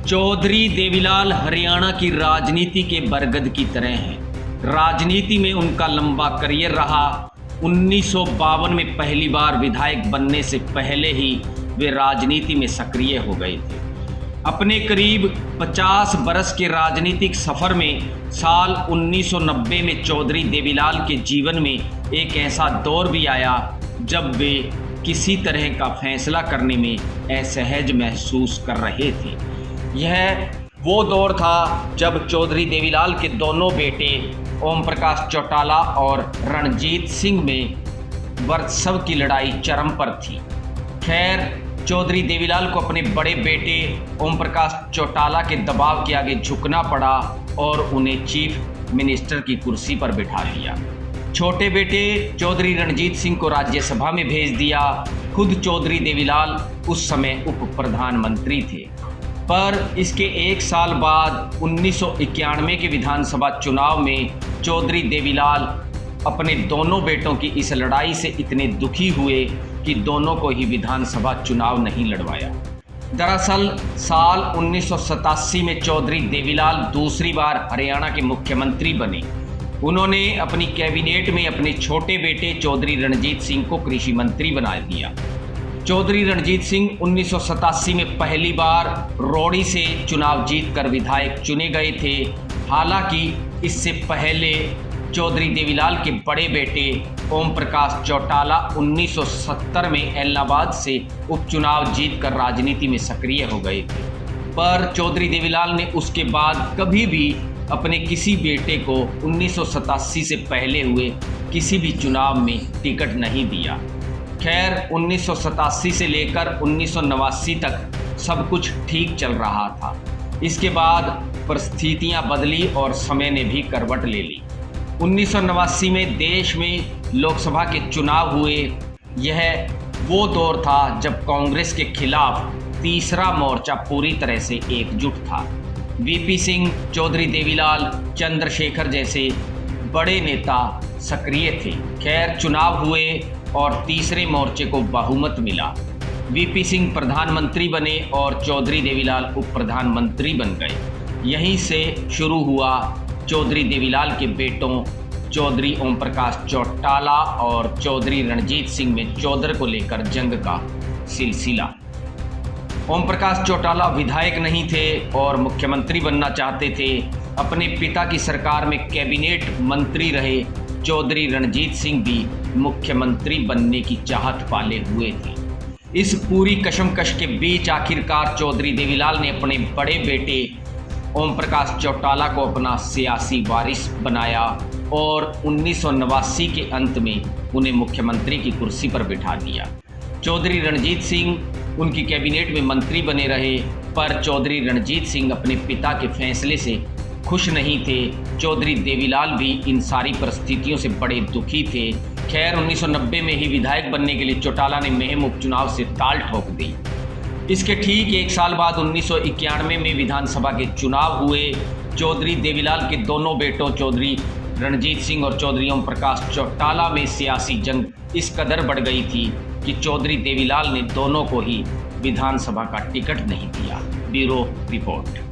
चौधरी देवीलाल हरियाणा की राजनीति के बरगद की तरह हैं। राजनीति में उनका लंबा करियर रहा। 1952 में पहली बार विधायक बनने से पहले ही वे राजनीति में सक्रिय हो गए थे। अपने करीब 50 बरस के राजनीतिक सफर में साल 1990 में चौधरी देवीलाल के जीवन में एक ऐसा दौर भी आया जब वे किसी तरह का फैसला करने में असहज महसूस कर रहे थे। यह वो दौर था जब चौधरी देवीलाल के दोनों बेटे ओम प्रकाश चौटाला और रणजीत सिंह में वर्चस्व की लड़ाई चरम पर थी। खैर, चौधरी देवीलाल को अपने बड़े बेटे ओम प्रकाश चौटाला के दबाव के आगे झुकना पड़ा और उन्हें चीफ मिनिस्टर की कुर्सी पर बिठा दिया। छोटे बेटे चौधरी रणजीत सिंह को राज्यसभा में भेज दिया। खुद चौधरी देवीलाल उस समय उप प्रधानमंत्री थे। पर इसके एक साल बाद 1991 के विधानसभा चुनाव में चौधरी देवीलाल अपने दोनों बेटों की इस लड़ाई से इतने दुखी हुए कि दोनों को ही विधानसभा चुनाव नहीं लड़वाया। दरअसल साल 1987 में चौधरी देवीलाल दूसरी बार हरियाणा के मुख्यमंत्री बने। उन्होंने अपनी कैबिनेट में अपने छोटे बेटे चौधरी रणजीत सिंह को कृषि मंत्री बना दिया। चौधरी रणजीत सिंह 1987 में पहली बार रोड़ी से चुनाव जीतकर विधायक चुने गए थे। हालांकि इससे पहले चौधरी देवीलाल के बड़े बेटे ओम प्रकाश चौटाला 1970 में इलाहाबाद से उपचुनाव जीतकर राजनीति में सक्रिय हो गए थे। पर चौधरी देवीलाल ने उसके बाद कभी भी अपने किसी बेटे को 1987 से पहले हुए किसी भी चुनाव में टिकट नहीं दिया। खैर, 1987 से लेकर 1989 तक सब कुछ ठीक चल रहा था। इसके बाद परिस्थितियां बदली और समय ने भी करवट ले ली। 1989 में देश में लोकसभा के चुनाव हुए। यह वो दौर था जब कांग्रेस के खिलाफ तीसरा मोर्चा पूरी तरह से एकजुट था। वीपी सिंह, चौधरी देवीलाल, चंद्रशेखर जैसे बड़े नेता सक्रिय थे। खैर, चुनाव हुए और तीसरे मोर्चे को बहुमत मिला। वीपी सिंह प्रधानमंत्री बने और चौधरी देवीलाल उप प्रधानमंत्री बन गए। यहीं से शुरू हुआ चौधरी देवीलाल के बेटों चौधरी ओम प्रकाश चौटाला और चौधरी रणजीत सिंह में चौधर को लेकर जंग का सिलसिला। ओम प्रकाश चौटाला विधायक नहीं थे और मुख्यमंत्री बनना चाहते थे। अपने पिता की सरकार में कैबिनेट मंत्री रहे। चौधरी रणजीत सिंह भी मुख्यमंत्री बनने की चाहत पाले हुए थे। इस पूरी कशमकश के बीच आखिरकार चौधरी देवीलाल ने अपने बड़े बेटे ओम प्रकाश चौटाला को अपना सियासी वारिस बनाया और 1989 के अंत में उन्हें मुख्यमंत्री की कुर्सी पर बिठा दिया। चौधरी रणजीत सिंह उनकी कैबिनेट में मंत्री बने रहे, पर चौधरी रणजीत सिंह अपने पिता के फैसले से खुश नहीं थे। चौधरी देवीलाल भी इन सारी परिस्थितियों से बड़े दुखी थे। खैर, 1990 में ही विधायक बनने के लिए चौटाला ने मुहिम उपचुनाव से ताल ठोक दी। इसके ठीक एक साल बाद 1991 में विधानसभा के चुनाव हुए। चौधरी देवीलाल के दोनों बेटों चौधरी रणजीत सिंह और चौधरी ओम प्रकाश चौटाला में सियासी जंग इस कदर बढ़ गई थी कि चौधरी देवीलाल ने दोनों को ही विधानसभा का टिकट नहीं दिया। Bureau report.